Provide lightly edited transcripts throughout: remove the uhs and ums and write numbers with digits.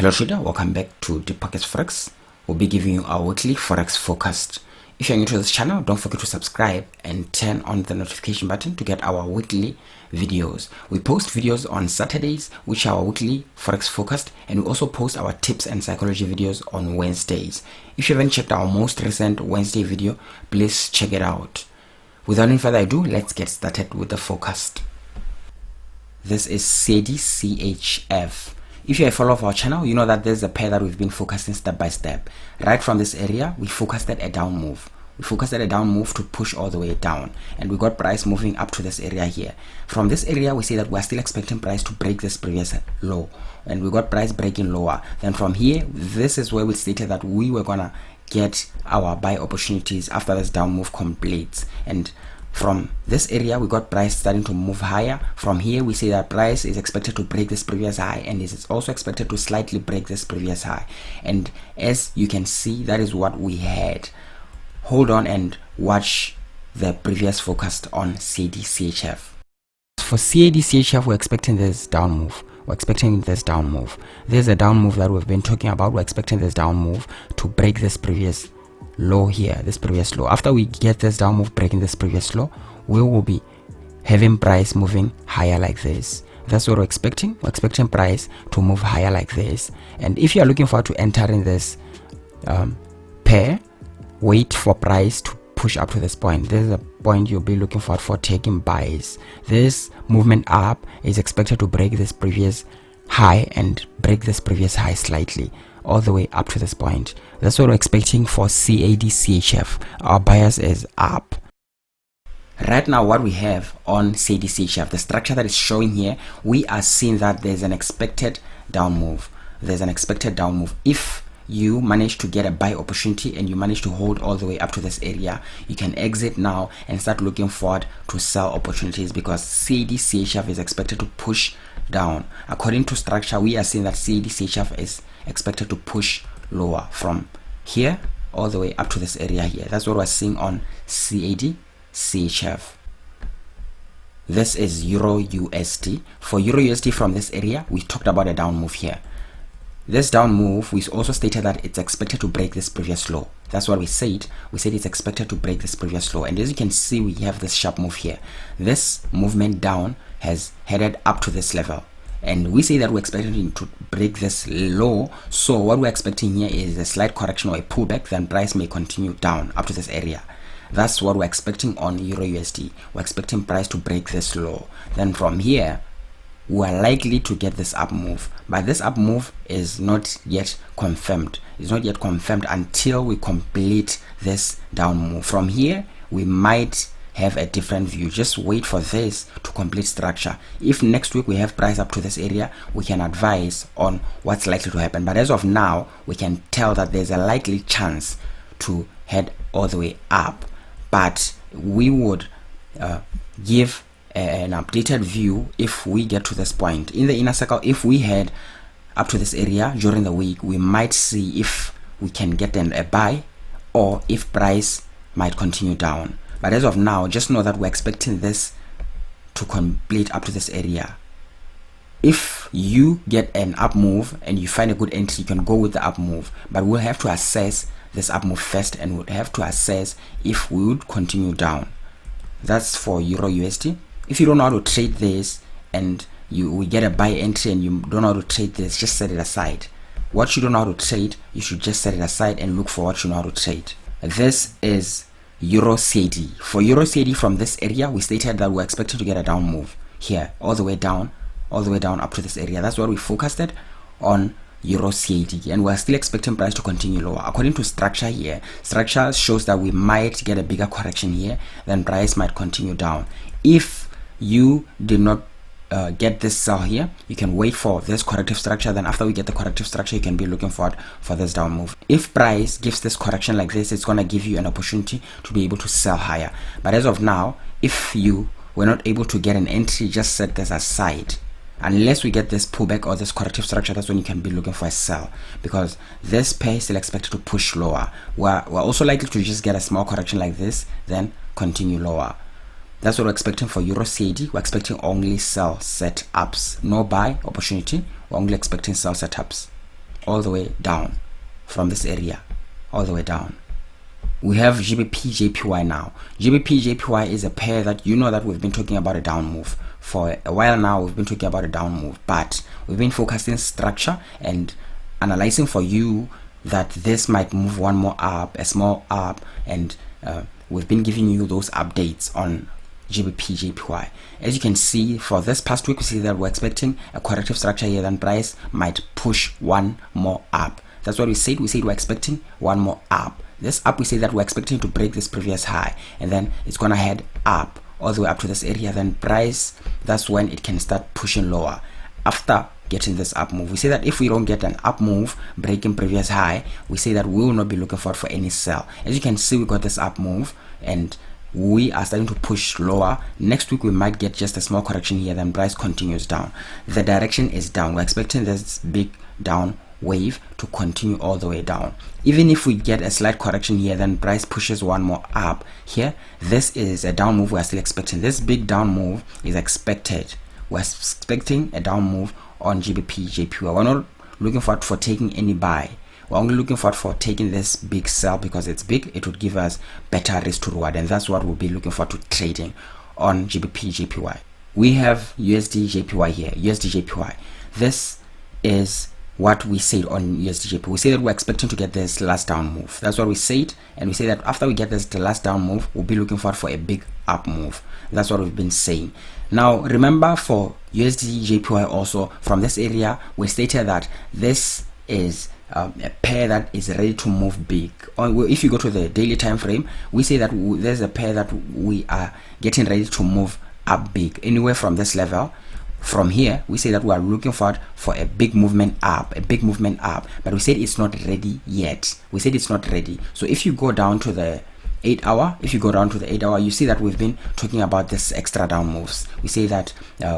Hello trader, welcome back to Deep Pockets Forex. We'll be giving you our weekly Forex forecast. If you're new to this channel, don't forget to subscribe and turn on the notification button to get our weekly videos. We post videos on Saturdays, which are our weekly Forex forecast, and we also post our tips and psychology videos on Wednesdays. If you haven't checked our most recent Wednesday video, please check it out. Without any further ado, let's get started with the forecast. This is CADCHF. If you're a follower of our channel, you know that there's a pair that we've been focusing step by step. Right from this area, we forecasted a down move. We forecasted a down move to push all the way down, and we got price moving up to this area here. From this area, we see that we're still expecting price to break this previous low, and we got price breaking lower. Then from here, this is where we stated that we were gonna get our buy opportunities after this down move completes. And from this area, we got price starting to move higher. From here, we see that price is expected to break this previous high, and is also expected to slightly break this previous high. And as you can see, that is what we had. Hold on and watch the previous forecast on CADCHF. For CADCHF, we're expecting this down move. There's a down move that we've been talking about. We're expecting this down move to break this previous low here, this previous low. After we get this down move breaking this previous low, we will be having price moving higher like this. That's what we're expecting. We're expecting price to move higher like this. And if you are looking forward to entering this pair, wait for price to push up to this point. This is a point you'll be looking forward for taking buys. This movement up is expected to break this previous high and break this previous high slightly, all the way up to this point. That's what we're expecting for CADCHF. Our bias is up. Right now, what we have on CADCHF, the structure that is showing here, we are seeing that there's an expected down move. If you manage to get a buy opportunity and you manage to hold all the way up to this area, you can exit now and start looking forward to sell opportunities, because CADCHF is expected to push down. According to structure, we are seeing that CADCHF is expected to push lower from here all the way up to this area here. That's what we're seeing on CADCHF. This is EURUSD. For EURUSD, from this area, we talked about a down move here. This down move, we also stated that it's expected to break this previous low. That's what we said. We said it's expected to break this previous low. And as you can see, we have this sharp move here. This movement down has headed up to this level. And we say that we're expecting to break this low. So what we're expecting here is a slight correction or a pullback. Then price may continue down up to this area. That's what we're expecting on EURUSD. We're expecting price to break this low. Then from here, we are likely to get this up move, but this up move is not yet confirmed. It's not yet confirmed until we complete this down move. From here, we might have a different view. Just wait for this to complete structure. If next week we have price up to this area, we can advise on what's likely to happen. But as of now, we can tell that there's a likely chance to head all the way up, but we would give an updated view if we get to this point. In the inner circle, if we head up to this area during the week, we might see if we can get a buy or if price might continue down. But as of now, just know that we're expecting this to complete up to this area. If you get an up move and you find a good entry, you can go with the up move, but we'll have to assess this up move first, and we'll have to assess if we would continue down. That's for EURUSD. If you don't know how to trade this and we get a buy entry and you don't know how to trade this, just set it aside. What you don't know how to trade, you should just set it aside and look for what you know how to trade. This is EURCAD. For EURCAD, from this area, we stated that we're expected to get a down move here, all the way down up to this area. That's what we focused on EURCAD, and we're still expecting price to continue lower. According to structure here, structure shows that we might get a bigger correction here, then price might continue down. If you did not get this sell here, you can wait for this corrective structure. Then after we get the corrective structure, you can be looking forward for this down move. If price gives this correction like this, it's going to give you an opportunity to be able to sell higher. But as of now, if you were not able to get an entry, just set this aside. Unless we get this pullback or this corrective structure, that's when you can be looking for a sell, because this pair is still expected to push lower. We're also likely to just get a small correction like this, then continue lower. That's what we're expecting for EURCAD. We're expecting only sell setups, no buy opportunity. We're only expecting sell setups. all the way down from this area all the way down. We have GBPJPY now. GBPJPY is a pair that you know that we've been talking about a down move for a while now. We've been talking about a down move, but we've been focusing structure and analyzing for you that this might move one more up, a small up, and we've been giving you those updates on GBPJPY. As you can see, for this past week, we see that we're expecting a corrective structure here, then price might push one more up. That's what we said. We said we're expecting one more up. This up, we say that we're expecting to break this previous high, and then it's gonna head up all the way up to this area. Then price, that's when it can start pushing lower after getting this up move. We say that if we don't get an up move breaking previous high, we say that we will not be looking forward for any sell. As you can see, we got this up move and we are starting to push lower. Next week we might get just a small correction here, then price continues down. The direction is down. We're expecting this big down wave to continue all the way down. Even if we get a slight correction here, then price pushes one more up here. This is a down move. We're still expecting this big down move is expected. We're expecting a down move on GBPJPY. We're not looking forward for taking any buy. We're only looking forward for taking this big sell because it's big. It would give us better risk to reward, and that's what we'll be looking forward to trading on GBPJPY. We have USDJPY here. USDJPY. This is what we said on USDJPY. We say that we're expecting to get this last down move. That's what we said, and we say that after we get the last down move, we'll be looking forward for a big up move. That's what we've been saying. Now remember, for USDJPY also, from this area we stated that this is a pair that is ready to move big. If you go to the daily time frame, we say that there's a pair that we are getting ready to move up big, anywhere from this level. From here, we say that we are looking forward for a big movement up, but we said it's not ready yet. We said it's not ready. So if you go down to the 8 hour, you see that we've been talking about this extra down moves. We say that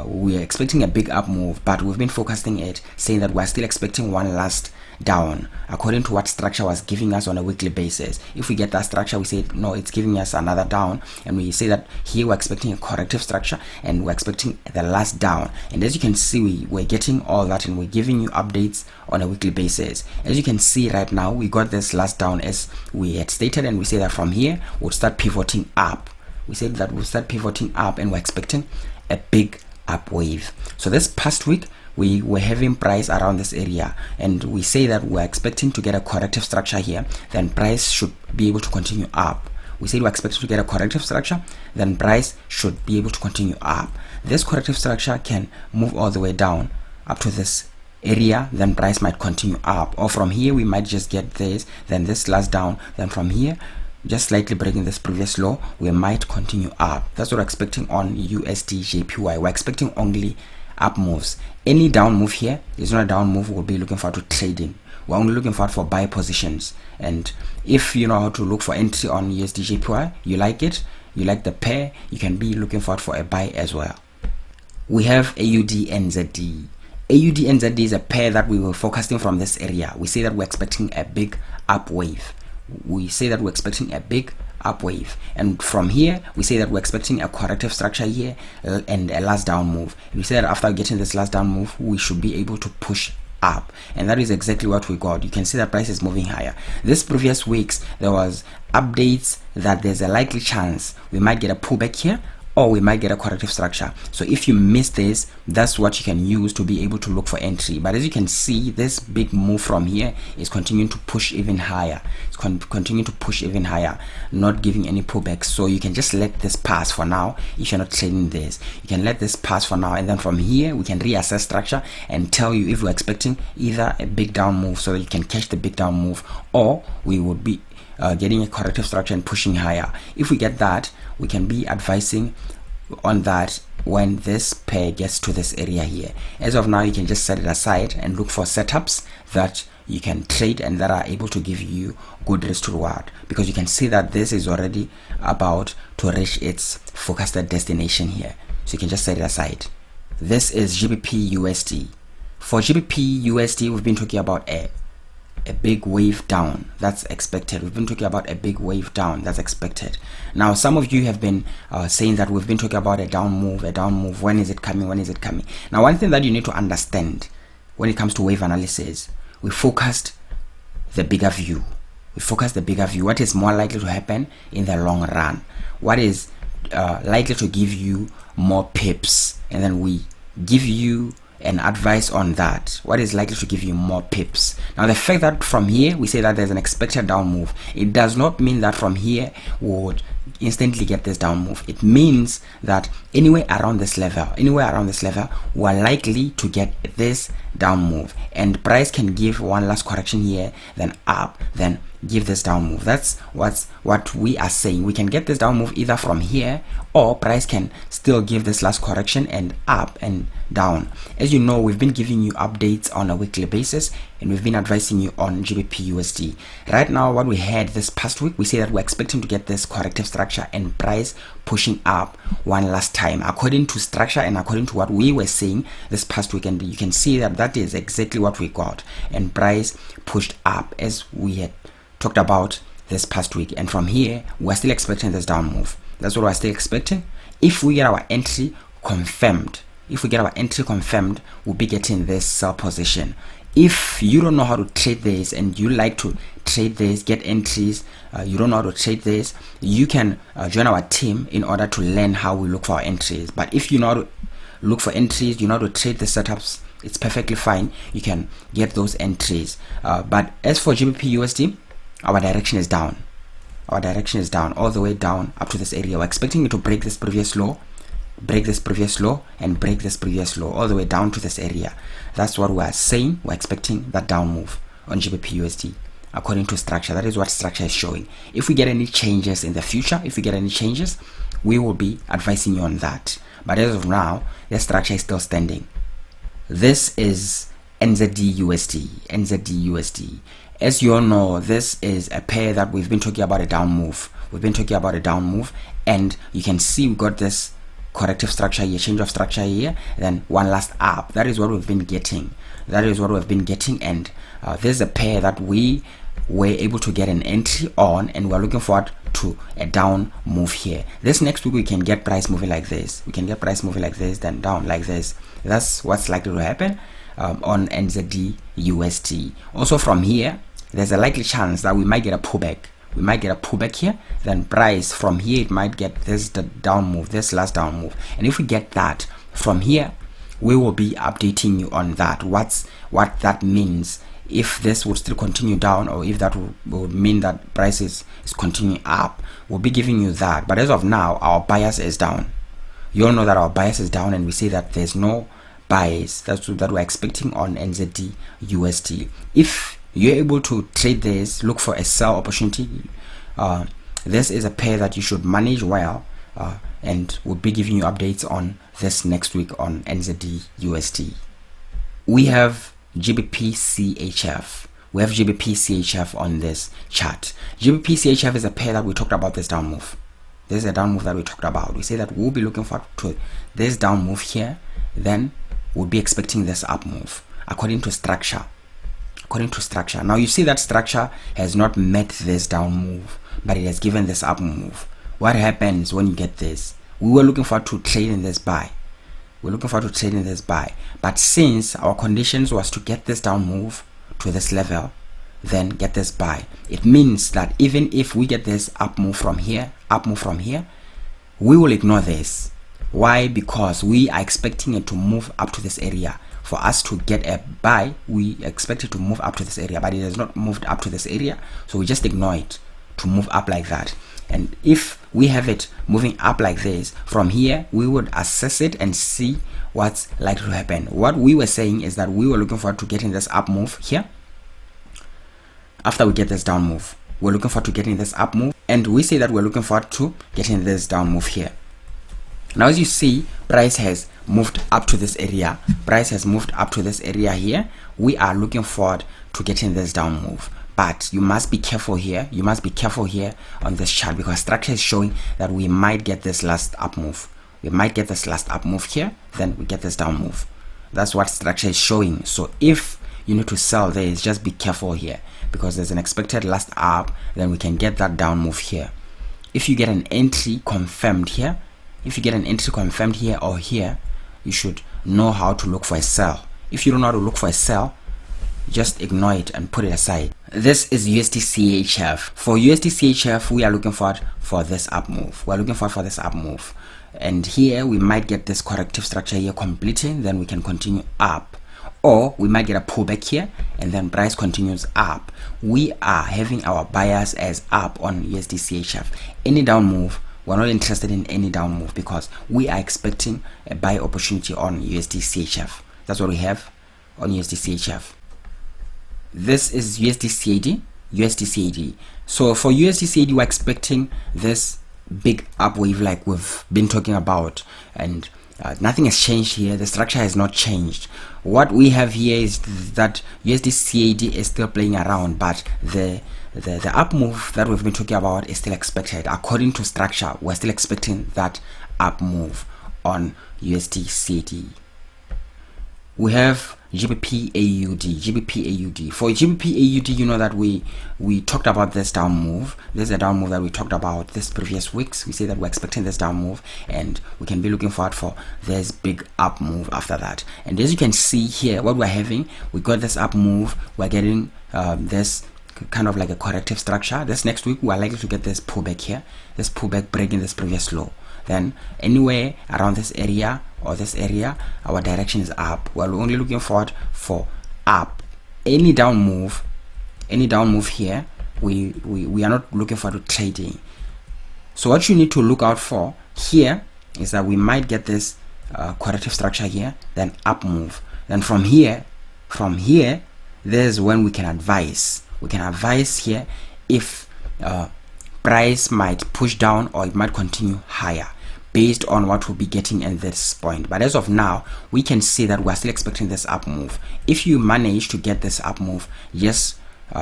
we are expecting a big up move, but we've been focusing it, saying that we're still expecting one last down according to what structure was giving us on a weekly basis. If we get that structure, we say no, it's giving us another down, and we say that here we're expecting a corrective structure and we're expecting the last down. And as you can see, we're getting all that, and we're giving you updates on a weekly basis. As you can see right now, we got this last down as we had stated, and we say that from here we'll start pivoting up. We said that we'll start pivoting up, and we're expecting a big up wave. So this past week we were having price around this area, and we say that we're expecting to get a corrective structure here, then price should be able to continue up. We said we're expecting to get a corrective structure, then price should be able to continue up. This corrective structure can move all the way down up to this area, then price might continue up, or from here we might just get this, then this last down, then from here just slightly breaking this previous low, we might continue up. That's what we're expecting on USDJPY. We're expecting only up moves. Any down move here is not a down move. We'll be looking forward to trading. We're only looking forward for buy positions, and if you know how to look for entry on USDJPY, you like it, you like the pair, you can be looking forward for a buy as well. We have AUDNZD. AUDNZD is a pair that we were focusing from this area. We say that we're expecting a big up wave. We say that we're expecting a big up wave, and from here we say that we're expecting a corrective structure here and a last down move. And we say that after getting this last down move, we should be able to push up, and that is exactly what we got. You can see that price is moving higher. This previous weeks there was updates that there's a likely chance we might get a pullback here, or we might get a corrective structure. So if you miss this, that's what you can use to be able to look for entry. But as you can see, this big move from here is continuing to push even higher. It's continuing to push even higher, not giving any pullbacks. So you can just let this pass for now. If you're not trading this, you can let this pass for now, and then from here we can reassess structure and tell you if we're expecting either a big down move so that you can catch the big down move, or we would be getting a corrective structure and pushing higher. If we get that, we can be advising on that when this pair gets to this area here. As of now, you can just set it aside and look for setups that you can trade and that are able to give you good risk to reward, because you can see that this is already about to reach its forecasted destination here. So you can just set it aside. This is GBPUSD. For GBPUSD, we've been talking about a big wave down that's expected. We've been talking about a big wave down that's expected. Now some of you have been saying that we've been talking about a down move. When is it coming? Now one thing that you need to understand when it comes to wave analysis, we focused the bigger view. What is more likely to happen in the long run? What is likely to give you more pips? And then we give you an advice on that. What is likely to give you more pips? Now, the fact that from here we say that there's an expected down move, it does not mean that from here we would instantly get this down move. It means that anywhere around this level, we're likely to get this down move, and price can give one last correction here, then up, then give this down move. That's what we are saying. We can get this down move either from here, or price can still give this last correction and up and down. As you know, we've been giving you updates on a weekly basis, and we've been advising you on GBPUSD. Right now, what we had this past week, we say that we're expecting to get this corrective structure and price pushing up one last time, according to structure and according to what we were saying this past week. And you can see that that is exactly what we got, and price pushed up as we had talked about this past week. And from here, we're still expecting this down move. That's what we're still expecting. If we get our entry confirmed, we'll be getting this sell position. If you don't know how to trade this and you like to trade this, get entries, you don't know how to trade this, you can join our team in order to learn how we look for our entries. But if you know how to look for entries, you know how to trade the setups, it's perfectly fine. You can get those entries. But as for GBPUSD, our direction is down. All the way down up to this area. We're expecting it to break this previous low, and break this previous low, all the way down to this area. That's what we're saying. We're expecting that down move on GBPUSD according to structure. That is what structure is showing. If we get any changes in the future, we will be advising you on that. But as of now, the structure is still standing. This is NZDUSD. As you all know, this is a pair that we've been talking about a down move. And you can see we got this corrective structure here, change of structure here, then one last up. That is what we've been getting. And this is a pair that we were able to get an entry on, and we're looking forward to a down move here. This next week we can get price moving like this. Then down like this. That's what's likely to happen on NZDUSD. Also from here, there's a likely chance that we might get a pullback. Here, then price from here, it might get this down move, this last down move. And if we get that from here, we will be updating you on that, what that means, if this would still continue down, or if that would mean that price is continuing up. We'll be giving you that. But as of now, our bias is down. You all know that our bias is down, and we say that there's no bias that we're expecting on NZDUSD. If you're able to trade this, look for a sell opportunity. This is a pair that you should manage well, and we'll be giving you updates on this next week on NZDUSD. We have GBPCHF. On this chart. GBPCHF is a pair that we talked about this down move. This is a down move that we talked about. We say that we'll be looking forward to this down move here, then we'll be expecting this up move according to structure. Now you see that structure has not met this down move, but it has given this up move. What happens when you get this? We were looking forward to trading this buy. But since our conditions was to get this down move to this level, then get this buy, it means that even if we get this up move from here, we will ignore this. Why? Because we are expecting it to move up to this area. For us to get a buy, we expect it to move up to this area, but it has not moved up to this area, so we just ignore it to move up like that. And if we have it moving up like this, from here we would assess it and see what's likely to happen. What we were saying is that we were looking forward to getting this up move here. After we get this down move, we're looking forward to getting this up move, and we say that we're looking forward to getting this down move here. Now as you see, price has moved up to this area. Here. We are looking forward to getting this down move. But you must be careful here. On this chart, because structure is showing that we might get this last up move. Here, then we get this down move. That's what structure is showing. So if you need to sell this, just be careful here, because there's an expected last up, then we can get that down move here. If you get an entry confirmed here, or here, you should know how to look for a sell. If you don't know how to look for a sell, just ignore it and put it aside. This is USDCHF. For USDCHF, we are looking for this up move. We're looking for this up move. And here we might get this corrective structure here completing, then we can continue up. Or we might get a pullback here and then price continues up. We are having our bias as up on USDCHF. Any down move, we're not interested in any down move because we are expecting a buy opportunity on USDCHF. That's what we have on USDCHF. This is USDCAD. So for USDCAD, we're expecting this big up wave like we've been talking about, and nothing has changed here. The structure has not changed. What we have here is that USDCAD is still playing around, but the up move that we've been talking about is still expected. According to structure, we're still expecting that up move on USDCAD. We have GBPAUD. For GBPAUD, you know that we talked about this down move. This is a down move that we talked about this previous weeks. We say that we're expecting this down move, and we can be looking forward for this big up move after that. And as you can see here, what we're having, we got this up move. We're getting this kind of like a corrective structure. This next week, we're likely to get this pullback here, this pullback breaking this previous low. Then anywhere around this area or this area, our direction is up. We're only looking forward for up. Any down move here, we are not looking forward to trading. So what you need to look out for here is that we might get this corrective structure here, then up move. Then from here, there's when we can advise. We can advise here if price might push down or it might continue higher based on what we'll be getting at this point. But as of now, we can see that we're still expecting this up move. If you manage to get this up move, just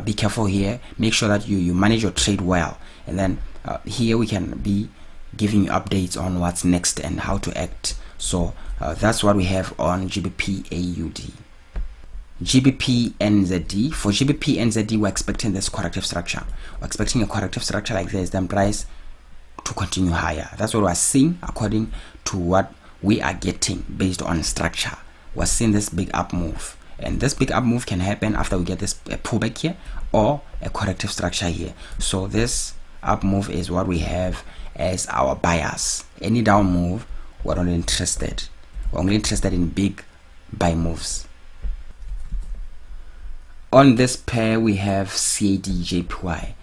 be careful here. Make sure that you manage your trade well, and then here we can be giving you updates on what's next and how to act. So that's what we have on GBPAUD. GBPNZD. For GBPNZD, we're expecting this corrective structure. We're expecting a corrective structure like this, then price to continue higher. That's what we're seeing according to what we are getting based on structure. We're seeing this big up move, and this big up move can happen after we get this pullback here or a corrective structure here. So this up move is what we have as our bias. Any down move, we're not interested. We're only interested in big buy moves. On this pair, we have CADJPY.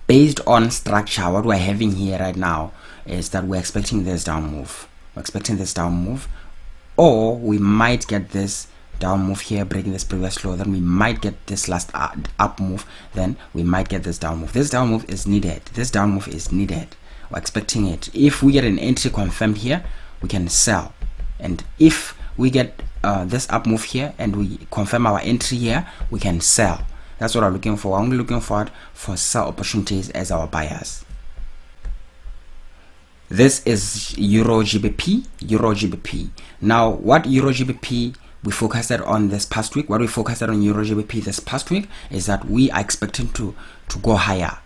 Based on structure, what we're having here right now is that we're expecting this down move. We're expecting this down move, or we might get this down move here, breaking this previous low. Then we might get this last up move. Then we might get this down move. This down move is needed. This down move is needed. We're expecting it. If we get an entry confirmed here, we can sell. And if we get this up move here and we confirm our entry here, we can sell. That's what I'm looking for. I'm only looking forward for sell opportunities as our buyers. This is EURGBP. Now, what EURGBP we focused on this past week, what we focused on EURGBP this past week is that we are expecting to go higher.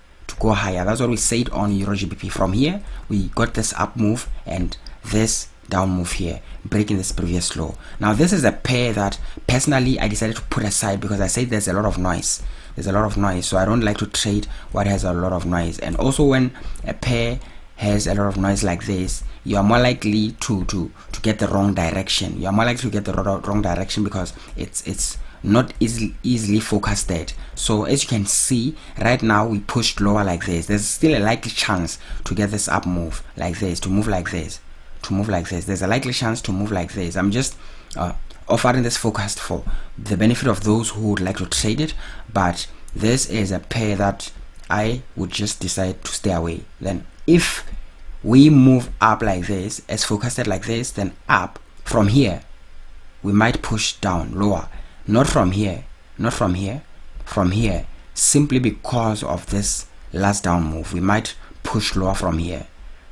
That's what we said on EURGBP. From here, we got this up move and this down move here, breaking this previous low. Now this is a pair that personally I decided to put aside because I said there's a lot of noise. So I don't like to trade what has a lot of noise. And also when a pair has a lot of noise like this, you are more likely to get the wrong direction. You are more likely to get the wrong direction because it's not easily focused. So as you can see right now, we pushed lower like this. There's still a likely chance to get this up move like this, to move like this. There's a likely chance to move like this. I'm just offering this forecast for the benefit of those who would like to trade it, but this is a pair that I would just decide to stay away. Then if we move up like this, as forecasted like this, then up from here, we might push down lower. Not from here, from here, simply because of this last down move. We might push lower from here.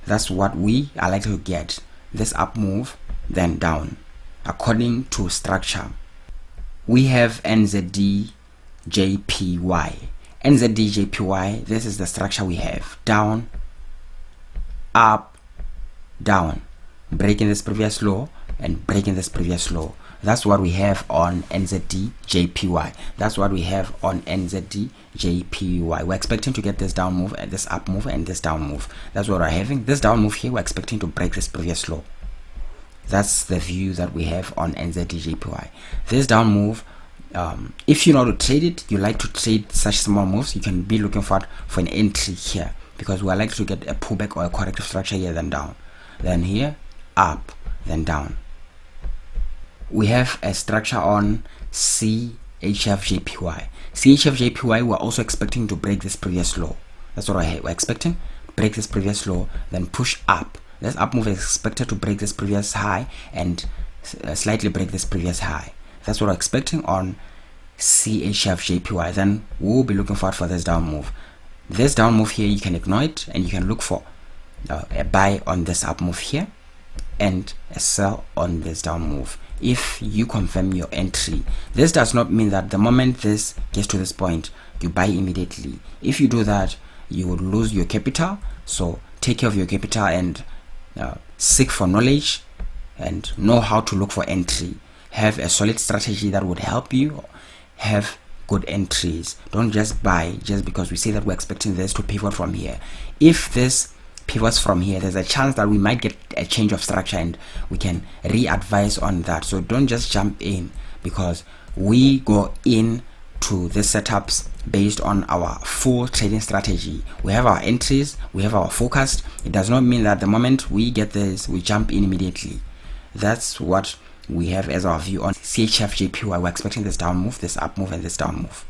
That's what we are likely to get, this up move, then down, according to structure. We have NZDJPY. NZDJPY, this is the structure we have. Down, up, down, breaking this previous low and breaking this previous low. That's what we have on NZDJPY. That's what we have on NZDJPY. We're expecting to get this down move and this up move and this down move. That's what we're having. This down move here, we're expecting to break this previous low. That's the view that we have on NZDJPY. This down move, if you know how to trade it, you like to trade such small moves, you can be looking for an entry here, because we are likely to get a pullback or a corrective structure here, then down, then here, up, then down. We have a structure on CHFJPY. CHFJPY, we're also expecting to break this previous low. That's what we're expecting. Break this previous low, then push up. This up move is expected to break this previous high and slightly break this previous high. That's what we're expecting on CHFJPY. Then we'll be looking forward for this down move. This down move here, you can ignore it and you can look for a buy on this up move here and a sell on this down move. If you confirm your entry, this does not mean that the moment this gets to this point, you buy immediately. If you do that, you will lose your capital. So take care of your capital and seek for knowledge and know how to look for entry. Have a solid strategy that would help you have good entries. Don't just buy just because we say that we're expecting this to pivot from here. If this pivots from here, there's a chance that we might get a change of structure and we can re-advise on that. So don't just jump in, because we go in to the setups based on our full trading strategy. We have our entries, we have our forecast. It does not mean that the moment we get this, we jump in immediately. That's what we have as our view on CHFJPY. We're expecting this down move, this up move, and this down move.